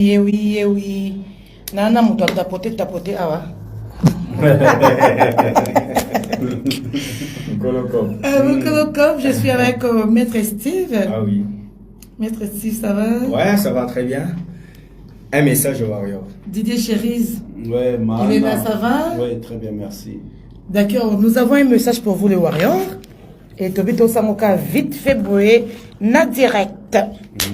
Oui, eh oui. Nana, mon doit tapoter, ah Kolokov, je suis avec Maître Steve. Ah oui. Maître Steve, ça va? Ouais, ça va très bien. Un message au Warrior. Didier Chérise. Ouais, Il est là, ça va? Ouais, très bien, merci. D'accord, nous avons un message pour vous, les Warriors. Et Tobito Samoka, vite fait bouer, na direct.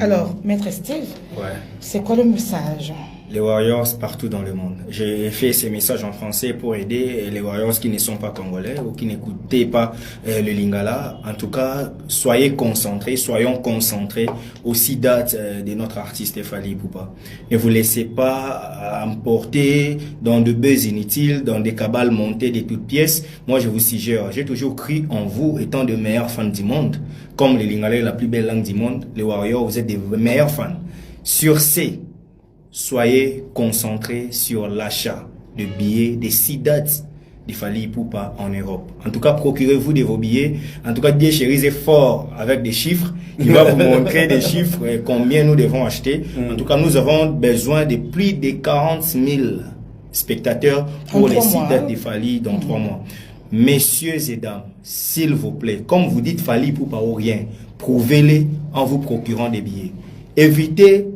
Alors, Maître Steve, Ouais. c'est quoi le message? Les Warriors partout dans le monde. J'ai fait ces messages en français pour aider les Warriors qui ne sont pas congolais ou qui n'écoutaient pas le Lingala. En tout cas, soyons concentrés aussi date de notre artiste Fally Ipupa. Ne vous laissez pas emporter dans de buzz inutiles, dans des cabales montées de toutes pièces. Moi, je vous suggère, j'ai toujours cru en vous étant de meilleurs fans du monde. Comme le Lingala est la plus belle langue du monde, les Warriors, vous êtes des meilleurs fans. Sur ces soyez concentrés sur l'achat de billets des 6 dates de Fally Ipupa en Europe. En tout cas, procurez-vous de vos billets. En tout cas, Didier Chérise est fort avec des chiffres. Il va vous montrer des chiffres, combien nous devons acheter. En tout cas, nous avons besoin de plus de 40 000 spectateurs pour les 6 dates de Fally dans 3 mois. Messieurs et dames, s'il vous plaît, comme vous dites Fally Ipupa ou rien, prouvez-les en vous procurant des billets. Évitez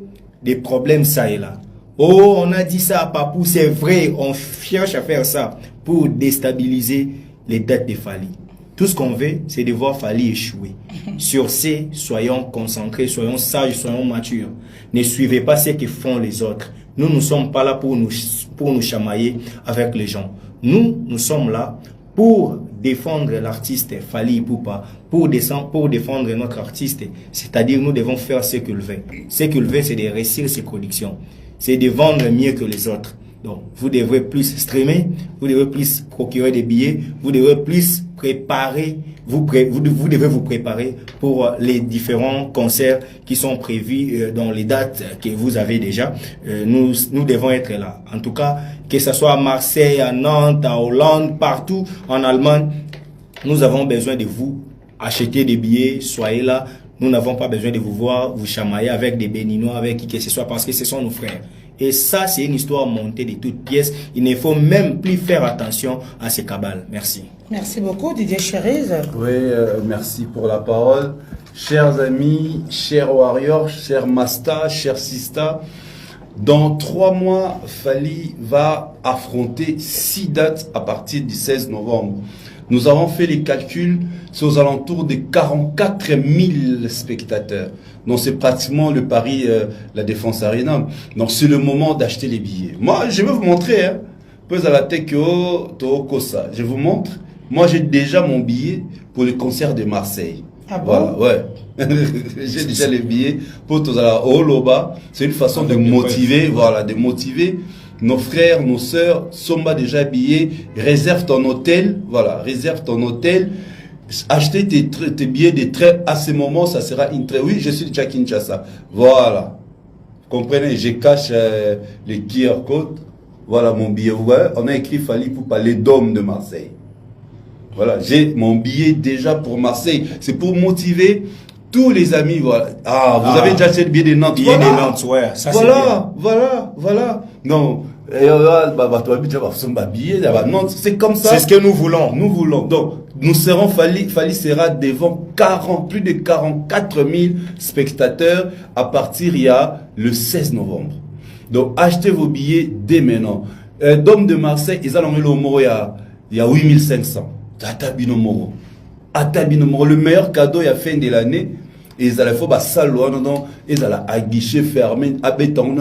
des problèmes ça et là. Oh, on a dit ça à Papou, c'est vrai, on cherche à faire ça pour déstabiliser les dates de Fally. Tout ce qu'on veut, c'est de voir Fally échouer. Sur ces, soyons concentrés, soyons sages, soyons matures. Ne suivez pas ce que font les autres. Nous ne sommes pas là pour nous chamailler avec les gens. Nous sommes là pour défendre l'artiste Fally Ipupa, pour défendre notre artiste, c'est-à-dire nous devons faire ce qu'il veut. Ce qu'il veut, c'est de réussir ses productions, c'est de vendre mieux que les autres. Donc, vous devrez plus streamer, vous devrez plus procurer des billets, vous devrez plus préparer, vous devez vous préparer pour les différents concerts qui sont prévus dans les dates que vous avez déjà. Nous devons être là. En tout cas, que ce soit à Marseille, à Nantes, à Hollande, partout en Allemagne, nous avons besoin de vous. Achetez des billets, soyez là. Nous n'avons pas besoin de vous voir, vous chamailler avec des Béninois, avec qui que ce soit, parce que ce sont nos frères. Et ça, c'est une histoire montée de toutes pièces. Il ne faut même plus faire attention à ces cabales. Merci. Merci beaucoup, Didier Chérise. Oui, merci pour la parole. Chers amis, chers Warriors, chers Masta, chers Sista, dans 3 mois, Fally va affronter 6 dates à partir du 16 novembre. Nous avons fait les calculs, c'est aux alentours de 44 000 spectateurs. Donc c'est pratiquement le Paris, la Défense Arena. Donc c'est le moment d'acheter les billets. Moi, je vais vous montrer, hein. Je vous montre. Moi, j'ai déjà mon billet pour le concert de Marseille. Ah bon? Voilà, ouais. J'ai déjà les billets pour tous à la Oloba. C'est une façon de motiver, voilà, de motiver nos frères, nos sœurs. Somba déjà habillés. Réserve ton hôtel, voilà, réserve ton hôtel. Acheter tes billets de train à ce moment, ça sera une très. Oui, je suis de Kinshasa. Voilà. Comprenez, je cache les QR code. Voilà mon billet. Vous voyez, on a écrit Fally Ipupa, les Dômes de Marseille. Voilà, j'ai mon billet déjà pour Marseille. C'est pour motiver tous les amis. Voilà. Ah, vous avez déjà acheté le billet de Nantes. Billet de Nantes, ouais. Ça, voilà. Non. C'est comme ça. C'est ce que nous voulons. Nous voulons. Donc, nous serons Fally sera devant plus de 44 000 spectateurs à partir le 16 novembre. Donc, achetez vos billets dès maintenant. Dôme de Marseille, ils ont il y a 8500. Atabinomoro. Le meilleur cadeau, il y a fin de l'année. Et ils allaient faire ils allaient à guichet fermé, à béton,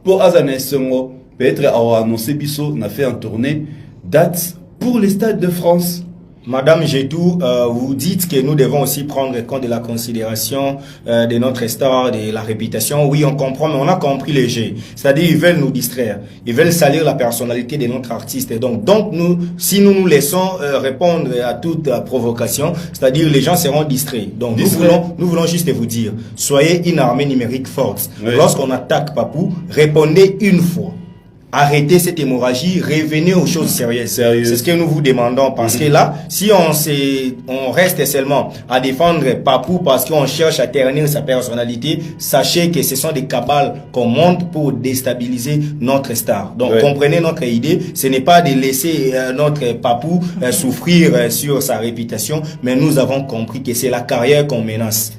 pour Azanesengo. Peut-être à annoncer Bisso, on a fait un tournée. Date pour les stades de France. Madame Gédou, vous dites que nous devons aussi prendre compte de la considération de notre star, de la réputation. Oui, on comprend, mais on a compris le jeu. C'est-à-dire, ils veulent nous distraire. Ils veulent salir la personnalité de notre artiste. Et donc nous, si nous nous laissons répondre à toute provocation, c'est-à-dire les gens seront distraits. Donc nous voulons juste vous dire, soyez une armée numérique forte. Oui. Lorsqu'on attaque Papou, répondez une fois. arrêtez cette hémorragie, revenez aux choses sérieuses. C'est ce que nous vous demandons, parce que là, si on reste seulement à défendre Papou parce qu'on cherche à ternir sa personnalité, sachez que ce sont des cabales qu'on monte pour déstabiliser notre star. Donc, comprenez notre idée, ce n'est pas de laisser notre Papou souffrir sur sa réputation, mais nous avons compris que c'est la carrière qu'on menace.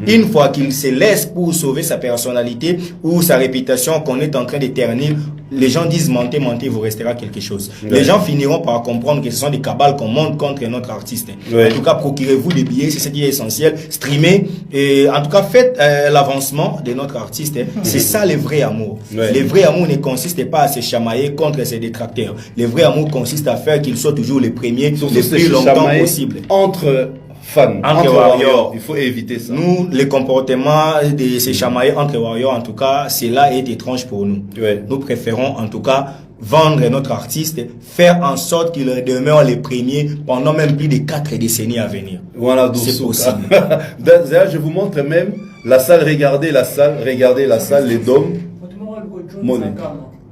Une fois qu'il se laisse pour sauver sa personnalité ou sa réputation qu'on est en train de ternir, les gens disent mentez, vous restera quelque chose. Les gens finiront par comprendre que ce sont des cabales qu'on monte contre notre artiste. En tout cas, procurez-vous des billets, c'est ce qui est essentiel. Streamez et en tout cas faites l'avancement de notre artiste. C'est ça le vrai amour. Le vrai amour ne consiste pas à se chamailler contre ses détracteurs. Le vrai amour consiste à faire qu'ils soient toujours les premiers, le plus longtemps possible. Entre fans, entre warriors, il faut éviter ça. Nous, les comportements de ces chamaillés entre warriors, en tout cas, cela est étrange pour nous. Nous préférons, en tout cas, vendre notre artiste, faire en sorte qu'il demeure les premiers pendant même plus de 4 décennies à venir. Voilà, c'est possible. D'ailleurs, je vous montre même la salle, regardez la salle, les dômes.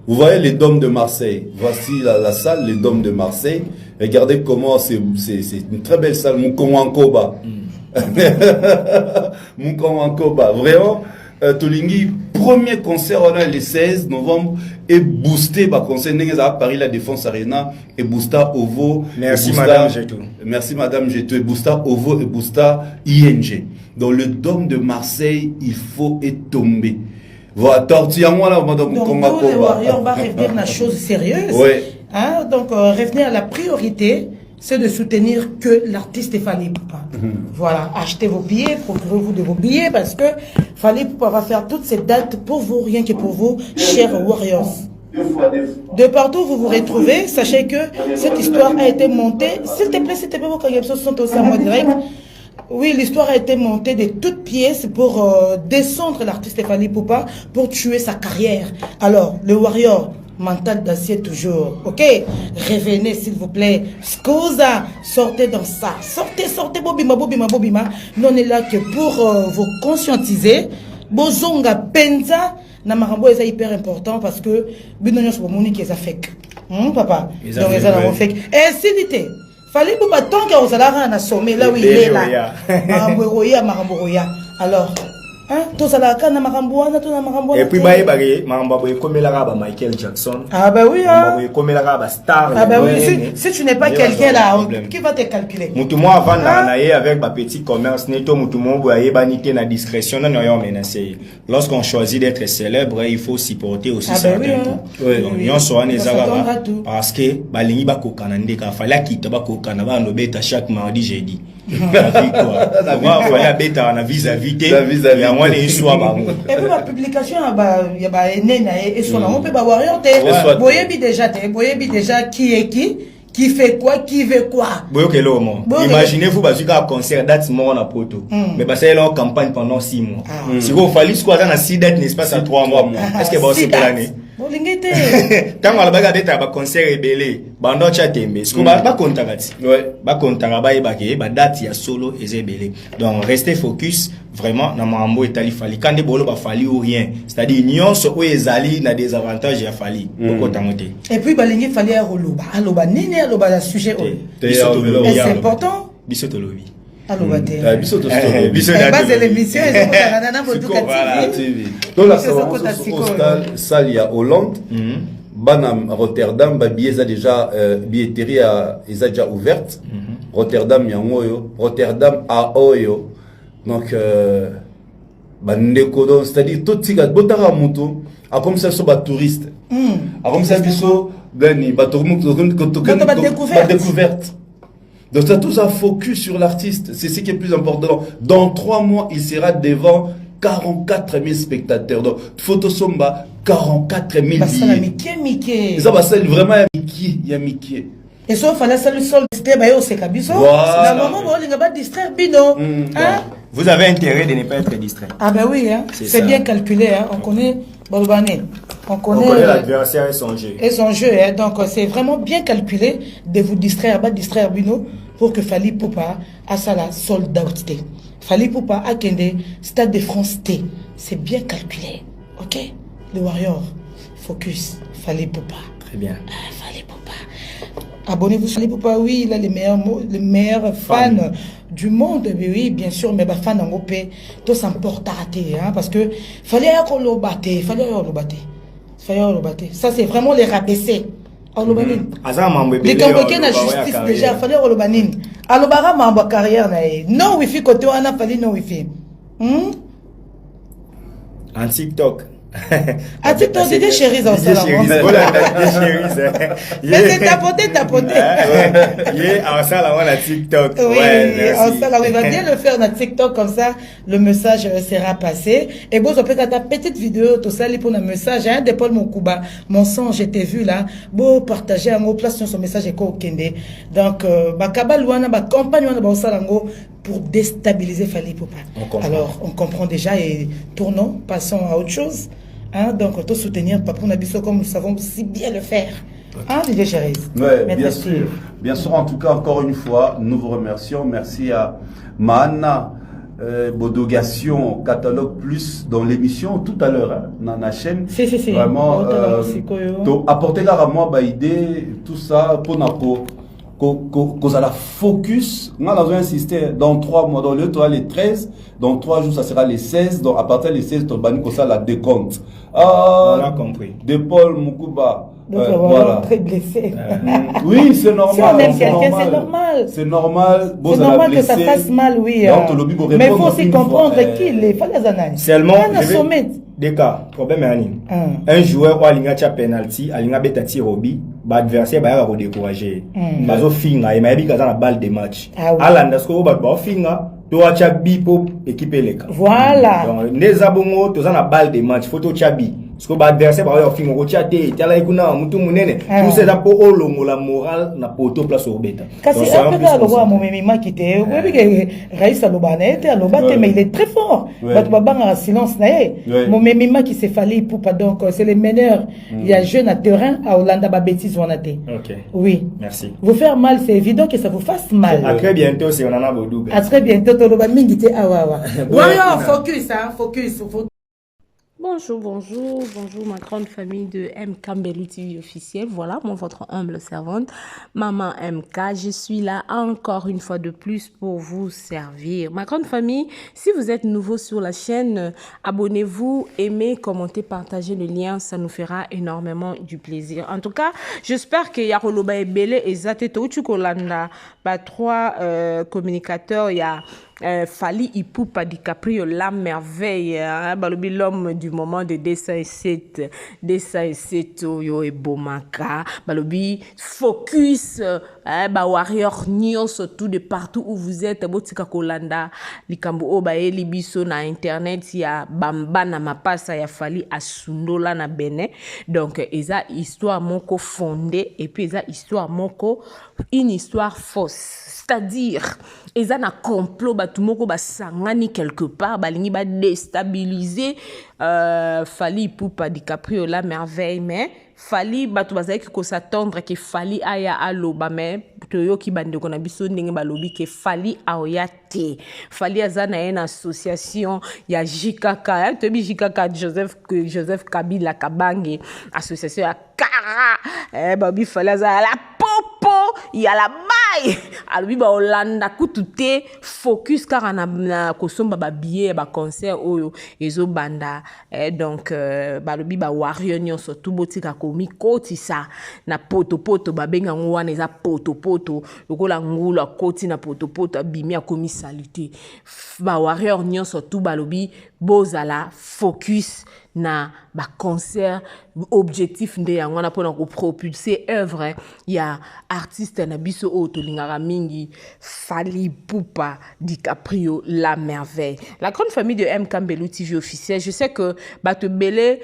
Vous voyez les dômes de Marseille. Voici la salle, les dômes de Marseille. Regardez comment c'est une très belle salle. Mukonwankoba. Mukonwankoba. Vraiment, Tolingi, premier concert, on a le 16 novembre, et boosté, concert, à Paris, la Défense Arena, et Boosta Ovo. Merci Madame Jetou. Merci Madame Jetou, et Boosta Ovo, et Boosta ING. Dans le dôme de Marseille, il faut être tombé. Voilà, donc nous, les Warriors, on va revenir à la chose sérieuse. Hein? Donc, revenir à la priorité, c'est de soutenir que l'artiste Fally Ipupa. Voilà, achetez vos billets, procurez-vous de vos billets, parce que Fally Ipupa va faire toutes ces dates pour vous, rien que pour vous, chers Warriors. De partout où vous vous retrouvez, sachez que cette histoire a été montée. S'il te plaît, vos carrières sont aussi à moi direct. Oui, l'histoire a été montée de toutes pièces pour descendre l'artiste Fally Ipupa pour tuer sa carrière. Alors, le Warrior, mental d'acier toujours, ok? Revenez s'il vous plaît. Scusa, sortez dans ça. Sortez, bobima. Nous on est là que pour vous conscientiser. Bozonga penza, na marambo est hyper important parce que binonyo so moni qui est fake. Papa. Donc les gens fake. Et s'il Fally Ipupa tant que vous allez à sommet là où il est là. Maramboya. Alors, hein, tout ça là, quand Maramboana, tout Maramboana. Et puis Maramboya comme la Michael Jackson. Ah bah oui hein. Comme la star. Ah bah oui, si tu n'es pas quelqu'un là, qui va te calculer? Mutumo avant d'aller avec ma petit commerce, neto mutumo boye banité na discrétion na noyon menacé. Lorsqu'on choisit d'être célèbre, il faut supporter aussi ça. Donc yon soa nezara parce que balingi ba kokana ndeka fala kita ba kokana ba no beta chaque mardi jeudi. Voilà beta na vis-à-vis ya moi les soir ba. Et puis la publication ya ba nena et son on peut ba warrior te boyebi déjà qui est qui fait quoi, qui veut quoi. Imaginez-vous, parce qu'à un concert, date mois na poto. Mais parce qu'il y a une campagne pendant 6 mois. Si vous fallait quoi dans 6 dates, n'est-ce pas, ça 3 mois. Est-ce que vous avez l'année? Tant qu'on a bagagé un concert ébélé, bandot chatembe. Ce qu'on va pas compter ba compter ba date ya solo et ébélé. Donc restez focus vraiment na mambo etali Fally. Quand des bolo ba Fally ou rien. C'est-à-dire nyonso o ezali na des avantages ya Fally. Et puis balingi Fally ya roloba. Aloba nene aloba la sujet. C'est important. Bisotolobi. Aloba te. C'est l'émission donc la salle il y a Hollande. Banam Rotterdam, billet déjà billetterie est déjà ouverte. Rotterdam yangoyo, Rotterdam à Oyo. Donc bandeko c'est-à-dire tout tiga botara muto a comme ça so ba touriste. A comme ça biso gani ba découverte. Donc ça tout ça focus sur l'artiste, c'est ce qui est plus important. Dans 3 mois, il sera devant 44 000 spectateurs. Donc photo somba 44 000 billets. Ça va c'est vraiment il y a Mickey. Et ça fallait ça le sol distraire ba yo c'est kabiso. Na moment bo linga ba distraire bino. Vous avez intérêt de ne pas être distrait. Ah ben oui hein, c'est bien calculé hein, on connaît Bolbané. On connaît l'adversaire et son jeu. Et son jeu hein, donc c'est vraiment bien calculé de vous distraire bino pour que Fally Ipupa a ça la sold out té. Fally Ipupa a Kende Stade de France T. C'est bien calculé. OK? Le Warrior Focus, Fally Ipupa. Très bien. Fally Ipupa. Abonnez-vous sur Fally Ipupa, oui, il a les meilleurs fans du monde, oui, bien sûr, mais les fans en OP, tout ça porte à rater, hein, parce que fallait qu'on batte. Ça, c'est vraiment les rabaisser. Les convoquer la justice déjà, fallait qu'on le banine. Alors, bara ma carrière, non wifi côté on a fallu non wifi. En TikTok. Ah, TikTok, c'est des chéris en salle. Mais c'est tapoté. En salle, on a TikTok. Oui, en salle, on va bien le faire dans TikTok, comme ça, le message sera passé. Et bon, on peut ta petite vidéo, tout ça, pour un message, hein, de Paul Mokuba. Mon sang, j'étais vu là. Bon, partager un mot, place sur son message et quoi, Kende. Donc, Bakabal, campagne, pour déstabiliser Fally Ipupa. Alors, on comprend déjà et tournons, passons à autre chose. Hein, donc, on doit soutenir Papou Nabiso comme nous savons si bien le faire. Hein, Didier Chéris? Oui, bien sûr. Bien sûr, en tout cas, encore une fois, nous vous remercions. Merci à Mahana Bodogation Catalogue Plus dans l'émission tout à l'heure, hein, dans la chaîne. Si. Vraiment, apporter la moi, idée, tout ça, pour qu'on a la focus, on a insisté dans 3 mois, dans le tour les 13, dans 3 jours ça sera les 16, donc à partir des 16, on ça la décompte. On a compris. De Paul Mokuba. Donc voilà. Très blessé. Oui, c'est normal. Si on aime quelqu'un, c'est normal. C'est normal. C'est normal que ça fasse mal, oui. Mais il faut aussi comprendre qu'il est. Seulement, des cas, problème est un joueur ou alinga tia penalty, alinga beta tirobi, adversaire va redécourager. Bazo finga, et maïbi kaza na balle de match. Alanda sko ba finga, to acha bi pour équipe leka. Voilà. Donc neza bongo to za na balle de match, photo chabi. Parce que l'adversaire va avoir fingo tiate, tiala ikuna mutu munene. Tout c'est là pour olongo la morale na poto place au beta. Kasi après le roi mon mimi qui était, oui que Raïs Alobane était Alobate mais il est très fort. Bah tu vas banga silence naé. Mon mimi qui s'est Fally Ipupa donc c'est les meneurs. Il y a jeune à terrain à Hollanda ba bêtise on a été. OK. Oui. Merci. Vous faire mal c'est évident que ça vous fasse mal. À très bientôt si on en a beaucoup. À très bientôt Toloba mingi te awawa. Warrior focus hein, focus. Bonjour ma grande famille de M. Kambelu TV officiel. Voilà, votre humble servante, Maman MK. Je suis là encore une fois de plus pour vous servir. Ma grande famille, si vous êtes nouveau sur la chaîne, abonnez-vous, aimez, commentez, partagez le lien. Ça nous fera énormément du plaisir. En tout cas, j'espère que Yaroloba et Bele et Zateto Chukolanda, 3 communicateurs, il y a Fally Ipupa DiCaprio, la merveille, hein, l'homme du moment de dessin 7 Oyo et Bomaka, balobi focus, warrior nion surtout de partout où vous êtes, botika kolanda, likambo obaye libiso na internet ya bamba na mapasa ya Fally asundola na Benin. Donc eza histoire moko fondée et puis eza histoire moko une histoire fausse. C'est-à-dire, ils ont un complot, tout le monde sangani quelque part, balingi ba déstabiliser Fally Ipupa DiCaprio la merveille, mais Fally batu bazaki ko s'attendre que Fally aya aloba mais toyo ki bande ko na biso ndenge balobi que Fally aoya te. Fally azana une association ya JKK, to bi JKK Joseph Kabila Kabange, association ya Kara, babi Fally azana la popo, ya la baille. Alors ba Hollanda kutute focus car na kosomba ba billet ba concert oyo ezo banda donc balobi ba warrior nyonso tout botika komi koti sa na poto ba benga ngwana eza poto lokola ngula koti na poto abimi akomi salute ba warrior nyonso tout balobi bozala focus na ba concert objectif nde yango na pona ko propulser œuvre ya artiste na biso o to lingara mingi Fally Ipupa DiCaprio la merveille. La grande famille de M. Kambelu TV officiel, je sais que bato belé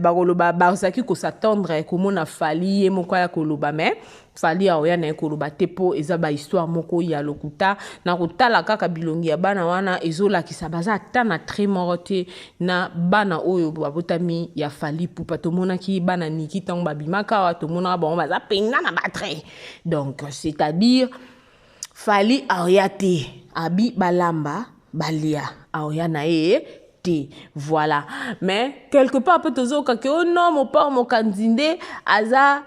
bagoloba barzaki ko s'attendre comme on a Fally et moko ya koloba mais Fally aoya na koloba tepo eza ba histoire moko ya lokuta na kotala kaka bilongi ya bana wana ezola kisabaza tana très morte na bana oyo babotami ya Fally Ipupa to mona ki bana niki tang babimaka wa to mona ba baza penga na batre. Donc c'est-à-dire Fally aoya te abi balamba balia aoya na Voilà. Mais quelque part peut tozo kake oh non mon père mon kandinde aza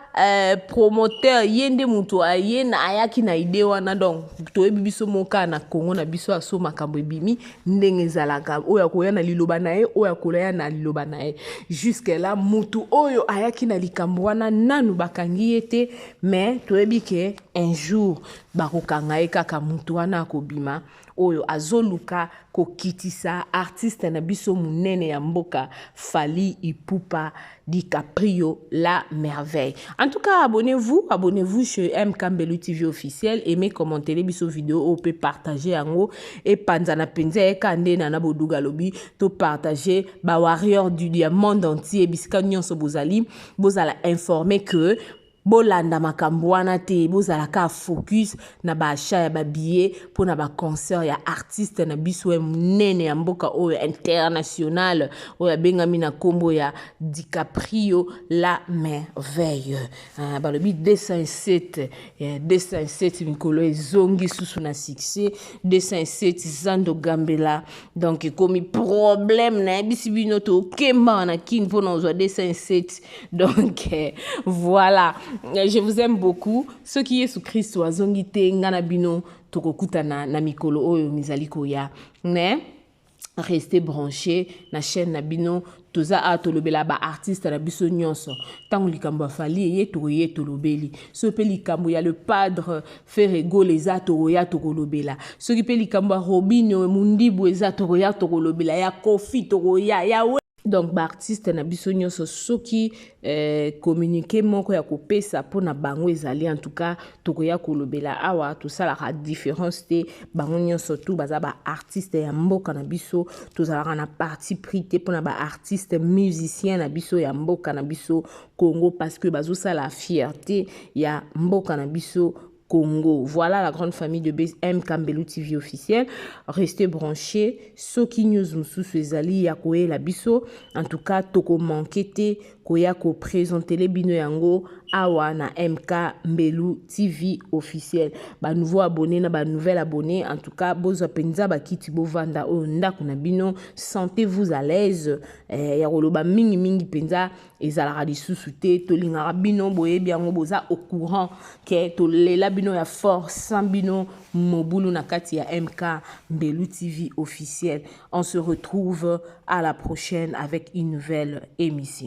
promoteur yende muto ayena ayaki na idée wana donc to biso moka na Congo na biso aso makambo ebimi ndenge zalaka oya koya na liloba na ye oya koya na liloba na ye jusque là mutu oyo ayaki na likambo wana nanu bakangi ete mais to ebike un jour bakokanga ye kaka mutu wana akobima oyo azoluka kokitisa artiste na biso munene ya mboka Fally Ipupa DiCaprio la merveille. En tout cas, abonnez-vous chez MK Mbelu TV officiel, aimez, commentez les biso vidéo, peut partager en haut et panzana penze e kande na boduga lobi to partager ba warrior du monde entier bisika nyonso bozali bozala informer que bolanda makambo wana te bozala ka focus na ba achat ya ba billet pour na ba concert ya artiste na biso munene ya mboka oyo international oyo bengami na kombo ya DiCaprio la merveille. Balobi 207 mikolo ezongi susu na succès 207 Zando Gambela donc komi problème na bisi bino to kemba na kin pour nous 207 donc voilà. Je vous aime beaucoup. Ceux qui est sous Christ wazongi te ngana bino tokokuta na mikolo oyo mizali koya. Mais restez branchés na chaîne na bino toza atolobela ba artiste na biso nyonso. Tango likambo Fally ye toye tolobeli. So pe likambo ya le padre Ferrego les atoroya tokolobela. So ki pe likambo Robinho Mundibu eza toroya tokolobela ya Kofi toroya ya donc ba artiste na biso nyonso soki communiquer moko ya kopesa pona bango ezali en tout cas tokoya kolobela awa tout ça la différence te bango nyonso tout baza ba artiste ya mboka na biso tozala na parti pris te pona ba artiste musicien na biso ya mboka na biso Congo parce que bazo ça la fierté ya mboka na biso Congo. Voilà la grande famille de MK Mbelu TV officiel. Restez branchés. Soki news mususu ezali ya koye la biso. En tout cas, toko manquete koya ko présenter les bino yango awa na MK Mbelu TV officiel. Ba nouveau abonné na ba nouvel abonné. En tout cas, bozo penza ba kiti bo vanda o ndako na bino. Sentez-vous à l'aise. Ya koloba mingi penza ezala lisusu te tolinga bino boye biango boza au courant que to lela bino ya force bino mobulu na kati ya MK Mbelu TV officiel. On se retrouve à la prochaine avec une nouvelle émission.